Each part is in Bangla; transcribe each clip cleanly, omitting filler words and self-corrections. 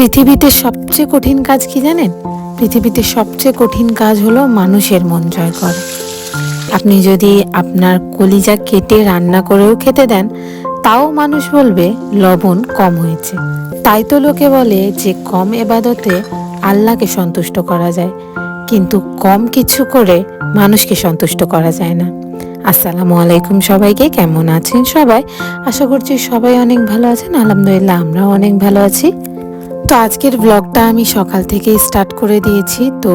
পৃথিবীতে সবচেয়ে কঠিন কাজ কি জানেন? পৃথিবীতে সবচেয়ে কঠিন কাজ হলো মানুষের মন জয় করা। আপনি যদি আপনার কলিজা কেটে রান্না করেও খেতে দেন, তাও মানুষ বলবে লবণ কম হয়েছে। তাই তো লোকে বলে যে কম এবাদতে আল্লাহকে সন্তুষ্ট করা যায়, কিন্তু কম কিছু করে মানুষকে সন্তুষ্ট করা যায় না। আসসালামু আলাইকুম সবাইকে, কেমন আছেন সবাই? আশা করছি সবাই অনেক ভালো আছেন। আলহামদুলিল্লাহ, আমরাও অনেক ভালো আছি। তো আজকের ব্লগটা আমি সকাল থেকেই স্টার্ট করে দিয়েছি। তো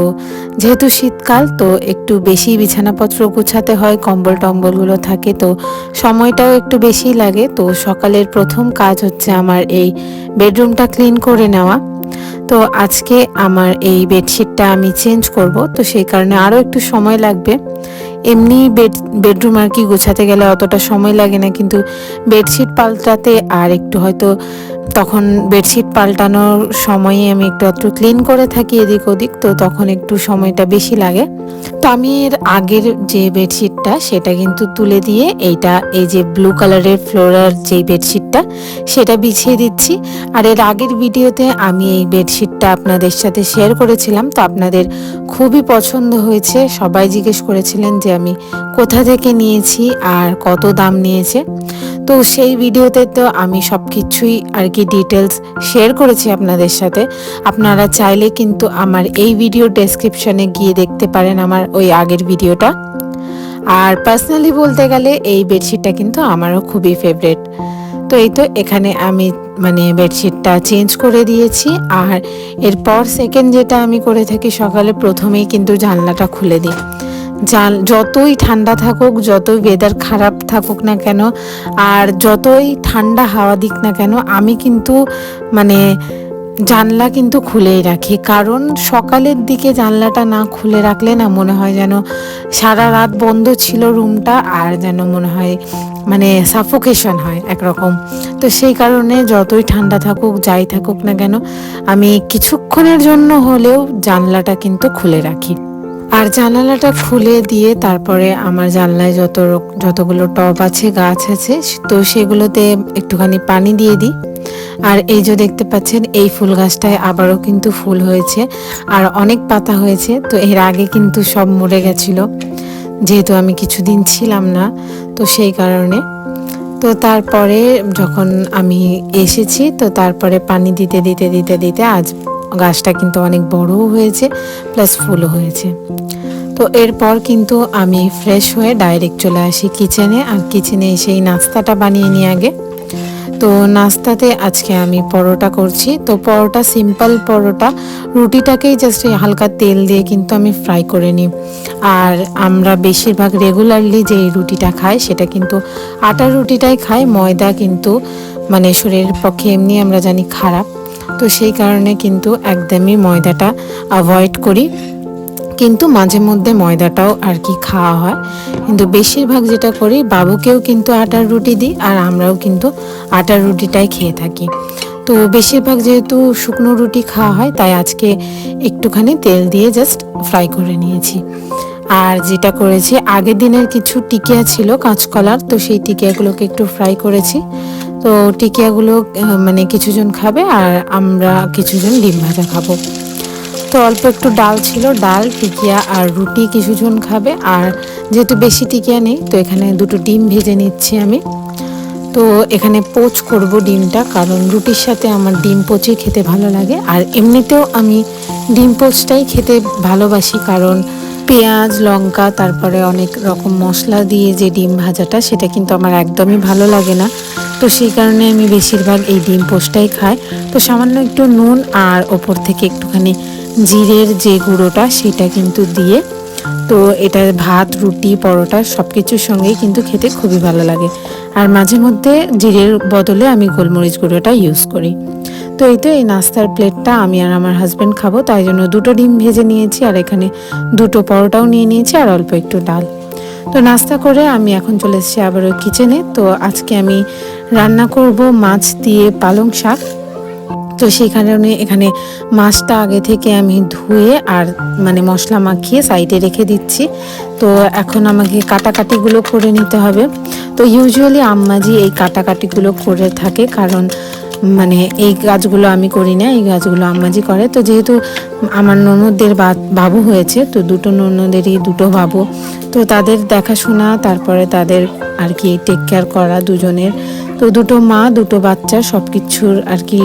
যেহেতু শীতকাল, তো একটু বেশি বিছানাপত্র গুছাতে হয়, কম্বল টম্বলগুলো থাকে, তো সময়টাও একটু বেশি লাগে। তো সকালের প্রথম কাজ হচ্ছে আমার এই বেডরুমটা ক্লিন করে নেওয়া। তো আজকে আমার এই বেডশিটটা আমি চেঞ্জ করব, তো সেই কারণে আরও একটু সময় লাগবে। এমনি বেডরুম আর কি গোছাতে গেলে অতটা সময় লাগে না, কিন্তু বেডশিট পাল্টাতে আর একটু হয়তো তখন বেডশিট পাল্টানোর সময়ে আমি একটু ক্লিন করে থাকি এদিক ওদিক, তো তখন একটু সময়টা বেশি লাগে। তো আমি এর আগের যে বেডশিটটা সেটা কিন্তু তুলে দিয়ে এই যে ব্লু কালারের ফ্লোরার যে বেডশিটটা সেটা বিছিয়ে দিচ্ছি। আর এর আগের ভিডিওতে আমি এই বেডশিটটা আপনাদের সাথে শেয়ার করেছিলাম, তো আপনাদের খুবই পছন্দ হয়েছে। সবাই জিজ্ঞেস করেছিলেন যে আমি কোথা থেকে নিয়েছি আর কত দাম নিয়েছে। তো সেই ভিডিওতে তো আমি সব কিছুই আর কি ডিটেলস শেয়ার করেছি আপনাদের সাথে। আপনারা চাইলে কিন্তু আমার এই ভিডিও ডেসক্রিপশনে গিয়ে দেখতে পারেন আমার ওই আগের ভিডিওটা। আর পার্সোনালি বলতে গেলে এই বেডশিটটা কিন্তু আমারও খুবই ফেভারিট। তো এই তো এখানে আমি বেডশিটটা চেঞ্জ করে দিয়েছি। আর এরপর সেকেন্ড যেটা আমি করে থাকি, সকালে প্রথমেই কিন্তু জানলাটা খুলে দিই। যতই ঠান্ডা থাকুক, যতই ওয়েদার খারাপ থাকুক না কেন, আর যতই ঠান্ডা হাওয়া দিক না কেন, আমি কিন্তু জানলা কিন্তু খুলেই রাখি। কারণ সকালের দিকে জানলাটা না খুলে রাখলে না মনে হয় যেন সারা রাত বন্ধ ছিল রুমটা, আর যেন মনে হয় সাফোকেশন হয় একরকম। তো সেই কারণে যতই ঠান্ডা থাকুক, যাই থাকুক না কেন, আমি কিছুক্ষণের জন্য হলেও জানলাটা কিন্তু খুলে রাখি। আর জানালাটা খুলে দিয়ে তারপরে আমার জানলায় যতগুলো টব আছে, গাছ আছে, তো সেগুলোতে একটুখানি পানি দিয়ে দিই। আর এই যে দেখতে পাচ্ছেন, এই ফুল গাছটায় আবারও কিন্তু ফুল হয়েছে আর অনেক পাতা হয়েছে। তো এর আগে কিন্তু সব মরে গেছিল, যেহেতু আমি কিছুদিন ছিলাম না, তো সেই কারণে। তো তারপরে যখন আমি এসেছি, তো তারপরে পানি দিতে দিতে দিতে দিতে আজ গাছটা কিন্তু অনেক বড়ও হয়েছে, প্লাস ফুলও হয়েছে। তো এরপর কিন্তু আমি ফ্রেশ হয়ে ডাইরেক্ট চলে আসি কিচেনে। আর কিচেনে এসেই নাস্তাটা বানিয়ে নিই আগে। তো নাস্তাতে আজকে আমি পরোটা করছি। তো পরোটা সিম্পল পরোটা, রুটিটাকেই জাস্ট হালকা তেল দিয়ে কিন্তু আমি ফ্রাই করে নিই। আর আমরা বেশিরভাগ রেগুলারলি যে রুটিটা খাই সেটা কিন্তু আটার রুটিটাই খাই। ময়দা কিন্তু শরীরের পক্ষে এমনি আমরা জানি খারাপ, তো সেই কারণে কিন্তু একদমই ময়দাটা অ্যাভয়েড করি। কিন্তু মাঝে মধ্যে ময়দাটাও আর কি খাওয়া হয়, কিন্তু বেশিরভাগ যেটা করি, বাবুকেও কিন্তু আটার রুটি দিই আর আমরাও কিন্তু আটার রুটিটাই খেয়ে থাকি। তো বেশিরভাগ যেহেতু শুকনো রুটি খাওয়া হয়, তাই আজকে একটুখানি তেল দিয়ে জাস্ট ফ্রাই করে নিয়েছি। আর যেটা করেছি, আগের দিনের কিছু টিকিয়া ছিল কাঁচকলার, তো সেই টিকিয়াগুলোকে একটু ফ্রাই করেছি। তো টিকিয়াগুলো কিছুজন খাবে আর আমরা কিছুজন ডিম ভাজা খাবো। তো অল্প একটু ডাল ছিল, ডাল, টিকিয়া আর রুটি কিছুজন খাবে। আর যেহেতু বেশি টিকিয়া নেই, তো এখানে দুটো ডিম ভেজে নিচ্ছি আমি। তো এখানে পোচ করব ডিমটা, কারণ রুটির সাথে আমার ডিম পোচই খেতে ভালো লাগে। আর এমনিতেও আমি ডিম পোচটাই খেতে ভালোবাসি, কারণ পেঁয়াজ, লঙ্কা, তারপরে অনেক রকম মশলা দিয়ে যে ডিম ভাজাটা, সেটা কিন্তু আমার একদমই ভালো লাগে না। তো সেই কারণে আমি বেশিরভাগ এই ডিম পোচটাই খাই। তো সামান্য একটু নুন আর ওপর থেকে একটুখানি জিরের যে গুঁড়োটা সেটা কিন্তু দিয়ে, তো এটা ভাত, রুটি, পরোটা সব কিছুর সঙ্গেই কিন্তু খেতে খুবই ভালো লাগে। আর মাঝে মধ্যে জিরের বদলে আমি গোলমরিচ গুঁড়োটা ইউজ করি। তো এই নাস্তার প্লেটটা আমি আর আমার হাজব্যান্ড খাবো, তাই জন্য দুটো ডিম ভেজে নিয়েছি, আর এখানে দুটো পরোটাও নিয়ে নিয়েছি আর অল্প একটু ডাল। তো নাস্তা করে আমি এখন চলে এসেছি আবারও কিচেনে। তো আজকে আমি রান্না করব মাছ দিয়ে পালং শাক। তো সেই কারণে এখানে মাছটা আগে থেকে আমি ধুয়ে আর মশলা মাখিয়ে সাইডে রেখে দিচ্ছি। তো এখন আমাকে কাটাকাটিগুলো করে নিতে হবে। তো ইউজুয়ালি আম্মাজি এই কাটাকাটিগুলো করে থাকে, কারণ মানে এই কাজগুলো আমি করি না, এই কাজগুলো আম্মাজি করে। তো যেহেতু আমার ননদদের বাবু হয়েছে, তো দুটো ননদেরই দুটো বাবু, তো তাদের দেখাশোনা, তারপরে তাদের আর কি টেক কেয়ার করা দুজনের, তো দুটো মা দুটো বাচ্চা সব কিছুর আর কি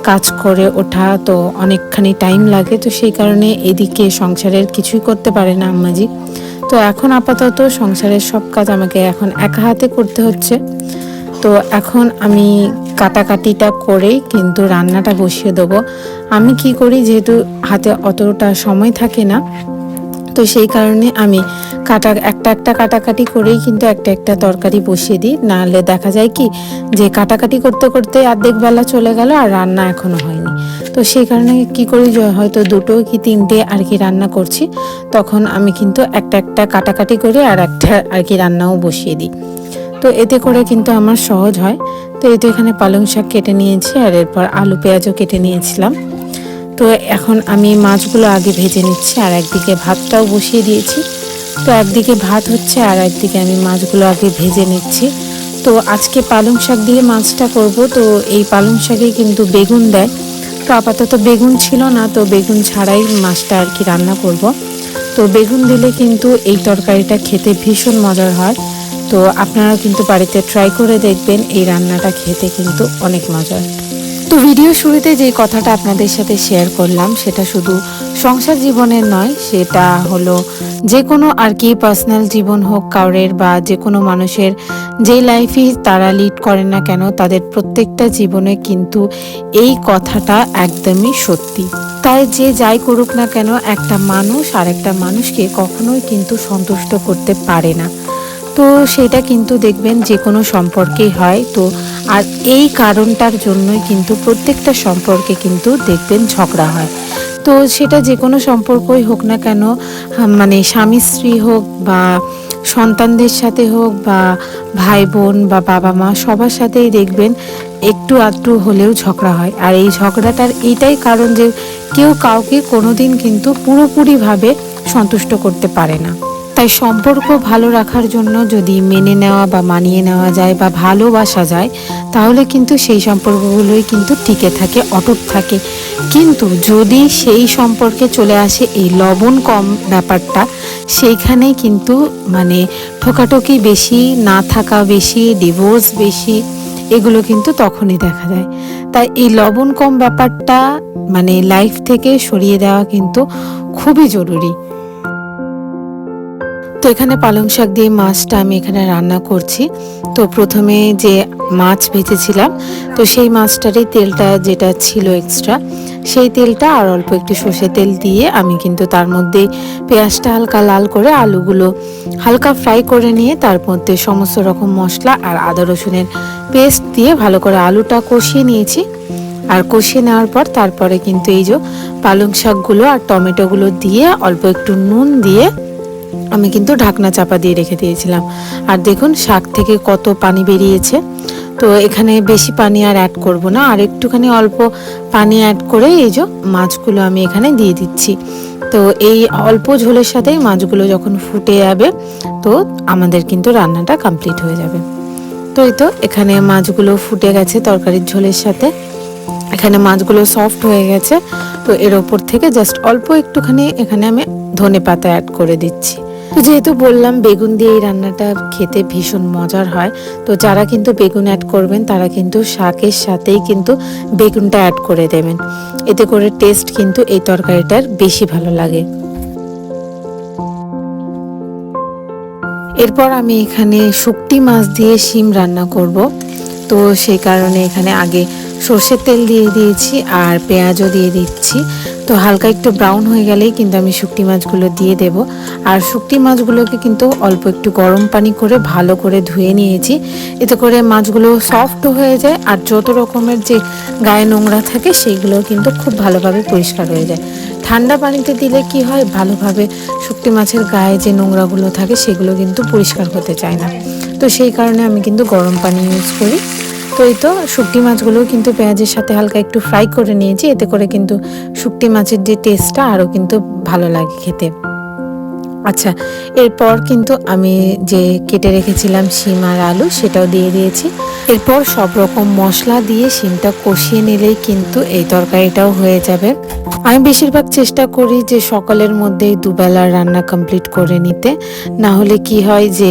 কাজ করে ওঠা, তো অনেকখানি টাইম লাগে। তো সেই কারণে এদিকে সংসারের কিছুই করতে পারে না আম্মাজি। তো এখন আপাতত সংসারের সব কাজ আমাকে এখন একা হাতে করতে হচ্ছে। তো এখন আমি কাটাকাটিটা করেই কিন্তু রান্নাটা বসিয়ে দেবো। আমি কি করি, যেহেতু হাতে অতটা সময় থাকে না, তো সেই কারণে আমি একটা একটা কাটাকাটি করেই কিন্তু একটা একটা তরকারি বসিয়ে দিই। নাহলে দেখা যায় কি যে কাটাকাটি করতে করতে অর্ধেক বেলা চলে গেল আর রান্না এখনো হয়নি। তো সেই কারণে কি করি, হয়তো দুটো কি তিনটে আর কি রান্না করছি, তখন আমি কিন্তু একটা একটা কাটাকাটি করে আর একটা আর কি রান্নাও বসিয়ে দিই। তো এতে করে কিন্তু আমার সহজ হয়। তো এই তো এখানে পালং শাক কেটে নিয়েছি, আর এরপর আলু পেঁয়াজও কেটে নিয়েছিলাম। তো এখন আমি মাছগুলো আগে ভেজে নিচ্ছি, আর একদিকে ভাতটাও বসিয়ে দিয়েছি। তো একদিকে ভাত হচ্ছে আর একদিকে আমি মাছগুলো আগে ভেজে নিচ্ছি। তো আজকে পালং শাক দিয়ে মাছটা করব। তো এই পালং শাকে কিন্তু বেগুন দেয়, তো আপাতত বেগুন ছিল না, তো বেগুন ছাড়াই মাছটা আর কি রান্না করব। তো বেগুন দিলে কিন্তু এই তরকারিটা খেতে ভীষণ মজার হয়। তো আপনারা কিন্তু বাড়িতে ট্রাই করে দেখবেন, এই রান্নাটা খেতে কিন্তু অনেক মজার। তো ভিডিও শুরুতে যে কথাটা আপনাদের সাথে শেয়ার করলাম, সেটা শুধু সংসার জীবনের নয়, সেটা হলো যে কোনো আর কি পার্সোনাল জীবন হোক কাউরের, বা যে কোনো মানুষের যে লাইফই তারা লিড করে না কেন, তাদের প্রত্যেকটা জীবনে কিন্তু এই কথাটা একদমই সত্যি। তাই যে যাই করুক না কেন, একটা মানুষ আর একটা মানুষকে কখনোই কিন্তু সন্তুষ্ট করতে পারে না। তো সেটা কিন্তু দেখবেন যে কোনো সম্পর্কেই হয়। তো আর এই কারণটার জন্যই কিন্তু প্রত্যেকটা সম্পর্কে কিন্তু দেখবেন ঝগড়া হয়। তো সেটা যে কোনো সম্পর্কই হোক না কেন, মানে স্বামী স্ত্রী হোক, বা সন্তানদের সাথে হোক, বা ভাই বোন বা বাবা মা, সবার সাথেই দেখবেন একটু আধটু হলেও ঝগড়া হয়। আর এই ঝগড়াটার এইটাই কারণ যে কেউ কাউকে কোনোদিন কিন্তু পুরোপুরিভাবে সন্তুষ্ট করতে পারে না। তাই সম্পর্ক ভালো রাখার জন্য যদি মেনে নেওয়া বা মানিয়ে নেওয়া যায় বা ভালোবাসা যায়, তাহলে কিন্তু সেই সম্পর্কগুলোই কিন্তু টিকে থাকে, অটুট থাকে। কিন্তু যদি সেই সম্পর্কে চলে আসে এই লবণ কম ব্যাপারটা, সেইখানেই কিন্তু মানে ঠোকাঠকি বেশি, না থাকা বেশি, ডিভোর্স বেশি, এগুলো কিন্তু তখনই দেখা যায়। তাই এই লবণ কম ব্যাপারটা মানে লাইফ থেকে সরিয়ে দেওয়া কিন্তু খুবই জরুরি। তো এখানে পালং শাক দিয়ে মাছটা আমি এখানে রান্না করছি। তো প্রথমে যে মাছ ভেজেছিলাম, তো সেই মাছটারই তেলটা যেটা ছিল এক্সট্রা, সেই তেলটা আর অল্প একটু সর্ষে তেল দিয়ে আমি কিন্তু তার মধ্যে পেঁয়াজটা হালকা লাল করে, আলুগুলো হালকা ফ্রাই করে নিয়ে তার মধ্যে সমস্ত রকম মশলা আর আদা রসুনের পেস্ট দিয়ে ভালো করে আলুটা কষিয়ে নিয়েছি। আর কষিয়ে নেওয়ার পর তারপরে কিন্তু এই যে পালং শাকগুলো আর টমেটোগুলো দিয়ে অল্প একটু নুন দিয়ে আমি কিন্তু ঢাকনা চাপা দিয়ে রেখে দিয়েছিলাম। আর দেখুন শাক থেকে কত পানি বেরিয়েছে। তো এখানে বেশি পানি আর অ্যাড করব না, আর একটুখানি অল্প পানি অ্যাড করে এই যে মাছগুলো আমি এখানে দিয়ে দিচ্ছি। তো এই অল্প ঝোলের সাথেই মাছগুলো যখন ফুটে যাবে, তো আমাদের কিন্তু রান্নাটা কমপ্লিট হয়ে যাবে। তো এই তো এখানে মাছগুলো ফুটে গেছে তরকারির ঝোলের সাথে, এখানে মাছগুলো সফট হয়ে গেছে। তো এর ওপর থেকে জাস্ট অল্প একটুখানি এখানে আমি ধনে পাতা অ্যাড করে দিচ্ছি। তো যেহেতু বললাম বেগুন দিয়ে এই রান্নাটা খেতে ভীষণ মজার হয়, তো যারা কিন্তু বেগুন অ্যাড করবেন তারা কিন্তু শাকের সাথেই কিন্তু বেগুনটা অ্যাড করে দেবেন, এতে করে টেস্ট কিন্তু এই তরকারিটার বেশি ভালো লাগে। এরপর আমি এখানে শুকটি মাছ দিয়ে শিম রান্না করব। তো সেই কারণে এখানে আগে সর্ষের তেল দিয়ে দিয়েছি আর পেঁয়াজও দিয়ে দিচ্ছি। তো হালকা একটু ব্রাউন হয়ে গেলেই কিন্তু আমি শুকটি মাছগুলো দিয়ে দেব। আর শুকটি মাছগুলোকে কিন্তু অল্প একটু গরম পানি করে ভালো করে ধুয়ে নিয়েছি, এতে করে মাছগুলো সফট হয়ে যায়, আর যত রকমের যে গায়ে নোংরা থাকে সেইগুলো কিন্তু খুব ভালোভাবে পরিষ্কার হয়ে যায়। ঠান্ডা পানিতে দিলে কি হয়, ভালোভাবে শুকটি মাছের গায়ে যে নোংরাগুলো থাকে সেগুলো কিন্তু পরিষ্কার হতে চায় না। তো সেই কারণে আমি কিন্তু গরম পানি ইউজ করি। তো এই তো শুকটি মাছগুলো কিন্তু পেঁয়াজের সাথে হালকা একটু ফ্রাই করে নিয়েছি, এতে করে কিন্তু শুকটি মাছের যে টেস্টটা আরও কিন্তু ভালো লাগে খেতে। আচ্ছা, এরপর কিন্তু আমি যে কেটে রেখেছিলাম শিম আর আলু সেটাও দিয়ে দিয়েছি। এরপর সব রকম মশলা দিয়ে শিমটা কষিয়ে নিলেই কিন্তু এই তরকারিটাও হয়ে যাবে। আমি বেশিরভাগ চেষ্টা করি যে সকালের মধ্যেই দুবেলার রান্না কমপ্লিট করে নিতে, না হলে কি হয় যে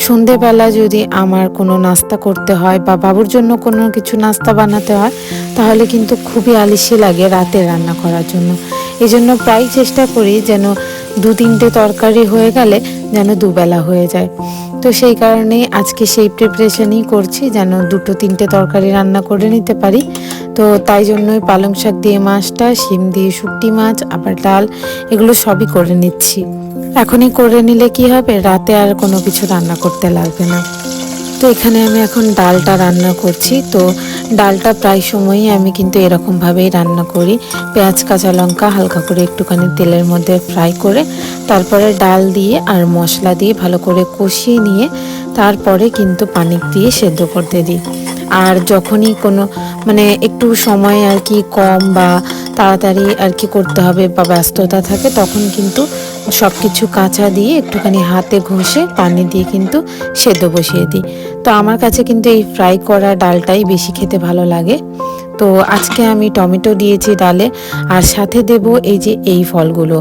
সন্ধেবেলা যদি আমার কোনো নাস্তা করতে হয় বা বাবুর জন্য কোনো কিছু নাস্তা বানাতে হয় তাহলে কিন্তু খুবই আলসি লাগে রাতে রান্না করার জন্য। এই জন্য প্রায় চেষ্টা করি যেন 2-3টে তরকারি হয়ে গেলে যেন দুবেলা হয়ে যায়। তো সেই কারণেই আজকে সেই প্রিপারেশনই করছি যেন 2-3টে তরকারি রান্না করে নিতে পারি। তো তাই জন্যই পালং শাক দিয়ে মাছটা, শিম দিয়ে শুটকি মাছ, আবার ডাল, এগুলো সবই করে নিচ্ছি। এখনই করে নিলে কি হবে, রাতে আর কোনো কিছু রান্না করতে লাগবে না। তো এখানে আমি এখন ডালটা রান্না করছি। তো ডালটা প্রায় সময়ই আমি কিন্তু এরকমভাবেই রান্না করি, পেঁয়াজ কাঁচা লঙ্কা হালকা করে একটুখানি তেলের মধ্যে ফ্রাই করে তারপরে ডাল দিয়ে আর মশলা দিয়ে ভালো করে কষিয়ে নিয়ে তারপরে কিন্তু পানি দিয়ে সেদ্ধ করতে দিই। আর যখনই কোনো মানে একটু সময় আর কি কম বা তাড়াতাড়ি আর কি করতে হবে বা ব্যস্ততা থাকে তখন কিন্তু সব কিছু কাঁচা দিয়ে একটুখানি হাতে ঘষে পানি দিয়ে কিন্তু সেদ্ধ বসিয়ে দিই। তো আমার কাছে কিন্তু এই ফ্রাই করা ডালটাই বেশি খেতে ভালো লাগে। তো আজকে আমি টমেটো দিয়েছি ডালে, আর সাথে দেব এই যে এই ফলগুলো।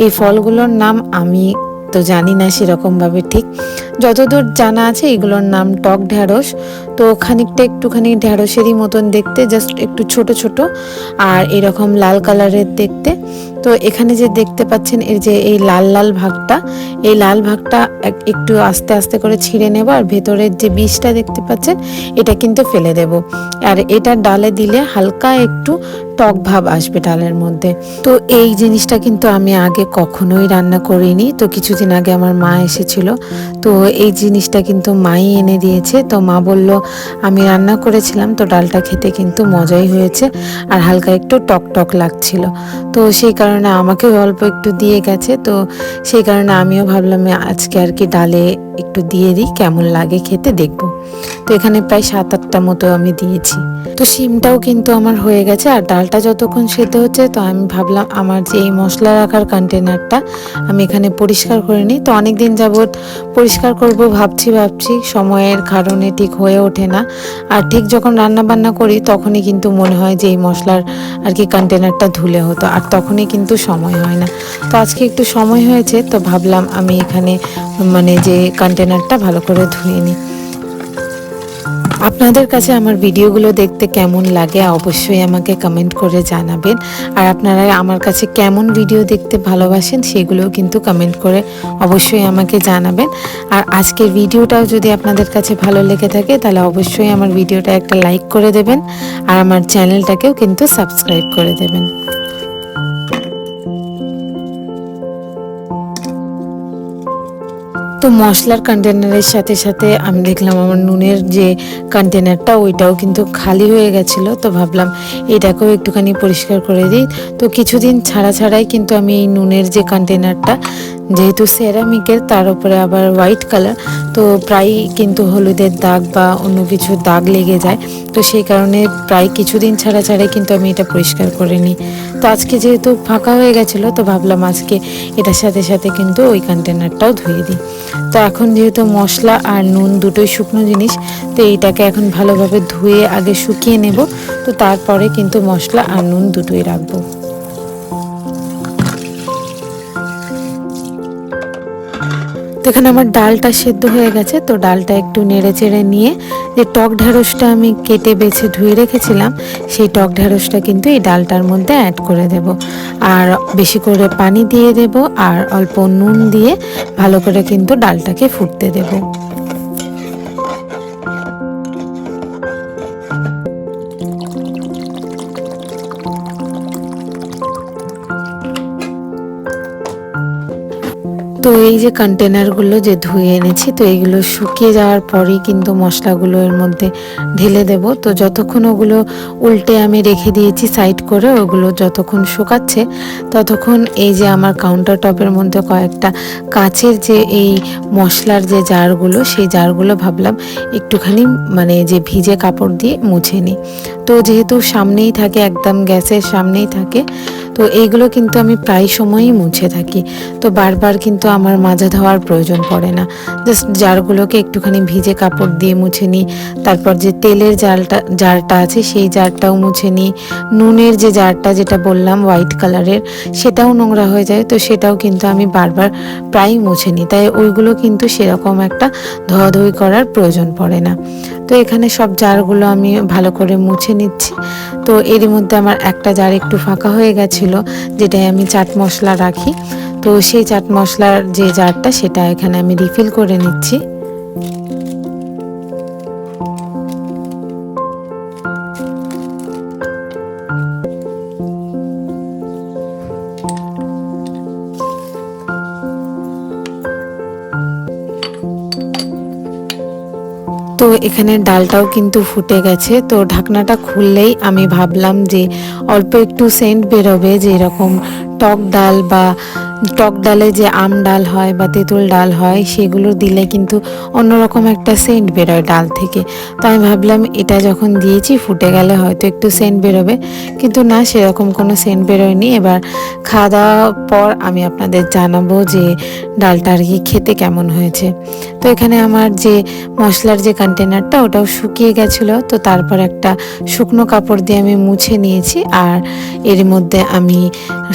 এই ফলগুলোর নাম আমি তো জানি না সেরকমভাবে ঠিক, যতদূর জানা আছে এগুলোর নাম টক ঢ্যাঁড়স। তো খানিকটা একটুখানি ঢ্যাঁড়সেরই মতন দেখতে, জাস্ট একটু ছোট ছোট আর এরকম লাল কালারের দেখতে। তো এখানে যে দেখতে পাচ্ছেন এর যে এই লাল লাল ভাগটা, এই লাল ভাগটা একটু আস্তে আস্তে করে ছিঁড়ে নেব, আর ভেতরের যে বীজটা দেখতে পাচ্ছেন এটা কিন্তু ফেলে দেব। আর এটা ডালে দিলে হালকা একটু টক ভাব আসবে ডালের মধ্যে। তো এই জিনিসটা কিন্তু আমি আগে কখনোই রান্না করিনি। তো কিছুদিন আগে আমার মা এসেছিল, তো এই জিনিসটা কিন্তু মাই এনে দিয়েছে। তো মা বলল আমি রান্না করেছিলাম, তো ডালটা খেতে কিন্তু মজাই হয়েছে আর হালকা একটু টক টক লাগছিল। তো সেই কারণে আমাকেও অল্প একটু দিয়ে গেছে। তো সেই কারণে আমিও ভাবলাম আজকে আর কি ডালে একটু দিয়ে দিই, কেমন লাগে খেতে দেখবো। তো এখানে প্রায় 7-8টা মতো আমি দিয়েছি। তো শিমটাও কিন্তু আমার হয়ে গেছে, আর ডালটা যতক্ষণ সেদ্ধ হচ্ছে তো আমি ভাবলাম আমার যে এই মশলা রাখার কন্টেনারটা আমি এখানে পরিষ্কার করে নিই। তো অনেক দিন যাবৎ পরিষ্কার করব ভাবছি সময়ের কারণে ঠিক হয়ে ওঠে না। আর ঠিক যখন রান্না বান্না করি তখনই কিন্তু মনে হয় যে এই মশলার আর কি কন্টেনারটা ধুলে হতো, আর তখনই কিন্তু সময় হয় না। তো আজকে একটু সময় হয়েছে, তো ভাবলাম আমি এখানে মানে যে কন্টেনারটা ভালো করে ধুয়ে নিই। আপনাদের কাছে আমার ভিডিওগুলো দেখতে কেমন লাগে অবশ্যই আমাকে কমেন্ট করে জানাবেন। আর আপনারা আমার কাছে কেমন ভিডিও দেখতে ভালোবাসেন সেগুলোও কিন্তু কমেন্ট করে অবশ্যই আমাকে জানাবেন। আর আজকের ভিডিওটাও যদি আপনাদের কাছে ভালো লেগে থাকে তাহলে অবশ্যই আমার ভিডিওটা একটা লাইক করে দেবেন, আর আমার চ্যানেলটাকেও কিন্তু সাবস্ক্রাইব করে দেবেন। তো মশলার কন্টেনারের সাথে সাথে আমি দেখলাম আমার নুনের যে কন্টেনারটা ওইটাও কিন্তু খালি হয়ে গেছিলো। তো ভাবলাম এটাকেও একটুখানি পরিষ্কার করে দিই। তো কিছুদিন ছাড়াই কিন্তু আমি এই নুনের যে কন্টেনারটা, যেহেতু সেরামিকের তার উপরে আবার হোয়াইট কালার, তো প্রায়ই কিন্তু হলুদের দাগ বা অন্য কিছু দাগ লেগে যায়। তো সেই কারণে প্রায় কিছুদিন ছাড়াই কিন্তু আমি এটা পরিষ্কার করে নিই। তো আজকে যেহেতু ফাঁকা হয়ে গেছিলো তো ভাবলাম আজকে এটার সাথে সাথে কিন্তু ওই কন্টেনারটাও ধুয়ে দিই। তো এখন যেহেতু মশলা আর নুন দুটোই শুকনো জিনিস, তো এইটাকে এখন ভালোভাবে ধুয়ে আগে শুকিয়ে নেব, তো তারপরে কিন্তু মশলা আর নুন দুটোই রাখবো। তো এখানে আমার ডালটা সেদ্ধ হয়ে গেছে। তো ডালটা একটু নেড়ে চেড়ে নিয়ে যে টক ঢ্যাঁড়সটা আমি কেটে বেছে ধুয়ে রেখেছিলাম সেই টক ঢ্যাঁড়সটা কিন্তু এই ডালটার মধ্যে অ্যাড করে দেব, আর বেশি করে পানি দিয়ে দেব আর অল্প নুন দিয়ে ভালো করে কিন্তু ডালটাকে ফুটতে দেব। তো এই যে কন্টেনারগুলো যে ধুয়ে এনেছি, তো এইগুলো শুকিয়ে যাওয়ার পরেই কিন্তু মশলাগুলো এর মধ্যে ঢেলে দেব। তো যতক্ষণ ওগুলো উল্টে আমি রেখে দিয়েছি সাইড করে, ওগুলো যতক্ষণ শুকাচ্ছে ততক্ষণ এই যে আমার কাউন্টার টপের মধ্যে কয়েকটা কাচের যে এই মশলার যে জারগুলো, সেই জারগুলো ভাবলাম একটুখানি মানে যে ভিজে কাপড় দিয়ে মুছে নিই। তো যেহেতু সামনেই থাকে, একদম গ্যাসের সামনেই থাকে, তো এইগুলো কিন্তু আমি প্রায় সময়ই মুছে থাকি। তো বারবার কিন্তু আমার মাজা ধোয়ার প্রয়োজন পড়ে না। জাস্ট জারগুলোকে একটুখানি ভিজে কাপড় দিয়ে মুছে নিই, তারপর যে তেলের জারটা আছে সেই জারটাও মুছে নিই, নুনের যে জারটা যেটা বললাম হোয়াইট কালারের সেটাও নোংরা হয়ে যায়, তো সেটাও কিন্তু আমি বারবার প্রায়ই মুছে নিই, তাই ওইগুলো কিন্তু সেরকম একটা ধোয়াধুয়ি করার প্রয়োজন পড়ে না। তো এখানে সব জারগুলো আমি ভালো করে মুছে নিচ্ছি। তো এরই মধ্যে আমার একটা জার একটু ফাঁকা হয়ে গেছিলো, যেটায় আমি চাট মশলা রাখি, তো সেই চাট মশলার যে জারটা সেটা এখানে আমি রিফিল করে নিচ্ছি। তো এখানে ডালটাও কিন্তু ফুটে গেছে, তো ঢাকনাটা খুললেই আমি ভাবলাম যে অল্প একটু সেন্ট বেরোবে, যে এরকম টক ডাল বা টক ডালে যে আম ডাল হয় বা তেঁতুল ডাল হয় সেগুলো দিলে কিন্তু অন্যরকম একটা সেন্ট বেরোয় ডাল থেকে। তো আমি ভাবলাম এটা যখন দিয়েছি ফুটে গেলে হয়তো একটু সেন্ট বেরোবে, কিন্তু না, সেরকম কোনো সেন্ট বেরোয়নি। এবার খাওয়া দাওয়ার পর আমি আপনাদের জানাবো যে ডালটা আর কি খেতে কেমন হয়েছে। তো এখানে আমার যে মশলার যে কন্টেনারটা ওটাও শুকিয়ে গেছিলো, তো তারপর একটা শুকনো কাপড় দিয়ে আমি মুছে নিয়েছি, আর এর মধ্যে আমি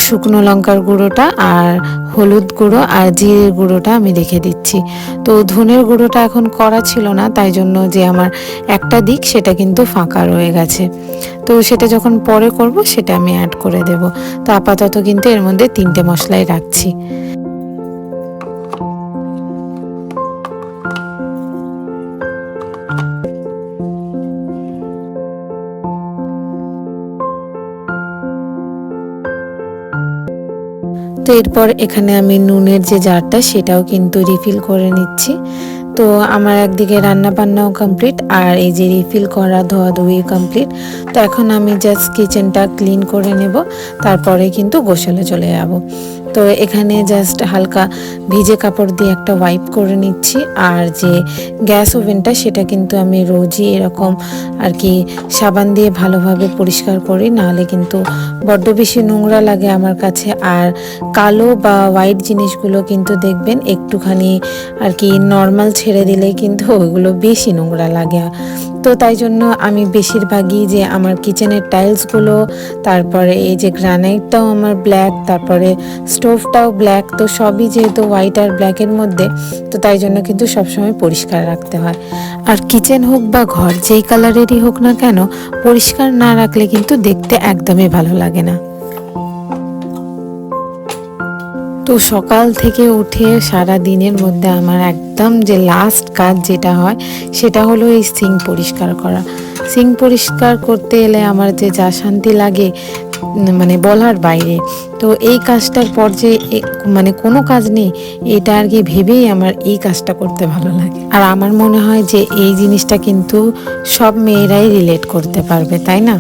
শুকনো লঙ্কার গুঁড়োটা আর হলুদ গুঁড়ো আর জিরের গুঁড়োটা আমি রেখে দিচ্ছি। তো ধনের গুঁড়োটা এখন করা ছিল না, তাই জন্য যে আমার একটা দিক সেটা কিন্তু ফাঁকা রয়ে গেছে, তো সেটা যখন পরে করব সেটা আমি অ্যাড করে দেব। তো আপাতত কিন্তু এর মধ্যে 3টে মশলাই রাখছি। তো এরপর এখানে আমি নুনের যে জারটা সেটাও কিন্তু রিফিল করে নিচ্ছি। তো আমার একদিকে রান্না বান্নাও কমপ্লিট আর এই যে রিফিল করা ধোয়াধুয়ি কমপ্লিট। তো এখন আমি জাস্ট কিচেনটা ক্লিন করে নেব, তারপরে কিন্তু গোসলে চলে যাব। তো এখানে জাস্ট হালকা ভিজে কাপড় দিয়ে একটা ওয়াইপ করে নিচ্ছি, আর যে গ্যাস ওভেনটা সেটা কিন্তু আমি রোজই এরকম আর কি সাবান দিয়ে ভালোভাবে পরিষ্কার করি, নাহলে কিন্তু বড্ড বেশি নোংরা লাগে আমার কাছে। আর কালো বা হোয়াইট জিনিসগুলো কিন্তু দেখবেন একটুখানি আর কি নর্মাল ছেড়ে দিলে কিন্তু ওইগুলো বেশি নোংরা লাগে। তো তাই জন্য আমি বেশিরভাগই যে আমার কিচেনের টাইলসগুলো, তারপরে এই যে গ্রানাইটটাও আমার ব্ল্যাক, তারপরে স্টোভটাও ব্ল্যাক, তো সবই যেহেতু হোয়াইট আর ব্ল্যাকের মধ্যে, তো তাই জন্য কিন্তু সবসময় পরিষ্কার রাখতে হয়। আর কিচেন হোক বা ঘর যেই কালারেরই হোক না কেন, পরিষ্কার না রাখলে কিন্তু দেখতে একদমই ভালো লাগে না। তো সকাল থেকে উঠে সারা দিনের মধ্যে আমার একদম যে লাস্ট কাজ যেটা হয় সেটা হলো এই সিঙ্ক পরিষ্কার করা। সিঙ্ক পরিষ্কার করতে এলে আমার যে যা শান্তি লাগে মানে বলার বাইরে। তো এই কাজটার পর যে মানে কোনো কাজ নেই, এটা আর কি ভেবেই আমার এই কাজটা করতে ভালো লাগে। আর আমার মনে হয় যে এই জিনিসটা কিন্তু সব মেয়েরাই রিলেট করতে পারবে, তাই না?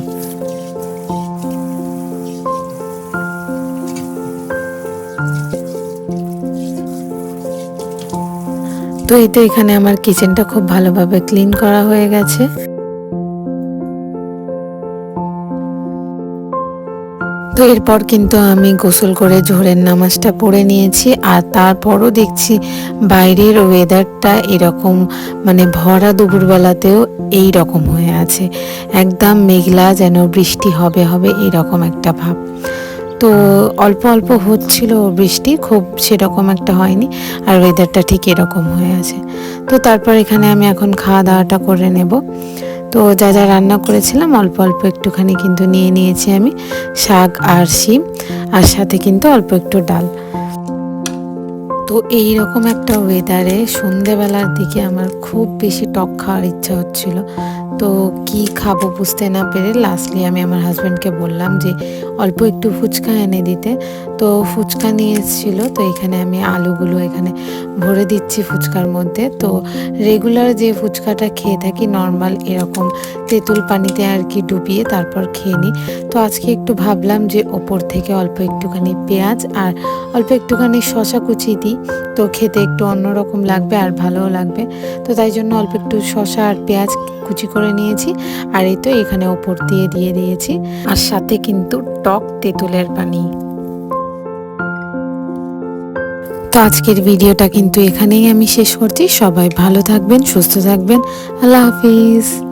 তো এই তো এখানে আমার কিচেনটা খুব ভালোভাবে ক্লিন করা হয়ে গেছে। তো এরপর কিন্তু আমি গোসল করে জোহরের নামাজটা পড়ে নিয়েছি, আর তারপরও দেখছি বাইরের ওয়েদারটা এরকম মানে ভরা দুপুরবেলাতেও এই রকম হয়ে আছে, একদম মেঘলা, যেন বৃষ্টি হবে হবে এরকম একটা ভাব। তো অল্প অল্প হচ্ছিল বৃষ্টি, খুব সেরকম একটা হয়নি, আর ওয়েদারটা ঠিক এরকম হয়ে আছে। তো তারপর এখানে আমি এখন খাওয়া দাওয়াটা করে নেব। তো যা যা রান্না করেছিলাম অল্প অল্প একটুখানি কিন্তু নিয়ে নিয়েছি আমি, শাক আর শিম, আর সাথে কিন্তু অল্প একটু ডাল। তো এই রকম একটা ওয়েদারে সন্ধেবেলার দিকে আমার খুব বেশি টক খাওয়ার ইচ্ছা হচ্ছিল। তো কি খাবো বুঝতে না পেরে লাস্টলি আমি আমার হাজব্যান্ডকে বললাম যে অল্প একটু ফুচকা এনে দিতে। তো ফুচকা নিয়ে এসেছিলো, তো এখানে আমি আলুগুলো এখানে ভরে দিচ্ছি ফুচকার মধ্যে। তো রেগুলার যে ফুচকাটা খেয়ে থাকি নর্মাল এরকম তেঁতুল পানিতে আর কি ডুবিয়ে তারপর খেয়ে নিই। তো আজকে একটু ভাবলাম যে ওপর থেকে অল্প একটুখানি পেঁয়াজ আর অল্প একটুখানি শসা কুচি দিই, তো খেতে একটু অন্যরকম লাগবে আর ভালোও লাগবে। তো তাই জন্য অল্প একটু শসা আর পেঁয়াজ কুচি করে নিয়েছি, আর এই তো এখানে ওপর দিয়ে দিয়েছি, আর সাথে কিন্তু টক তেঁতুলের পানি। তো আজকের ভিডিওটা কিন্তু এখানেই আমি শেষ করছি। সবাই ভালো থাকবেন, সুস্থ থাকবেন। আল্লাহ হাফিজ।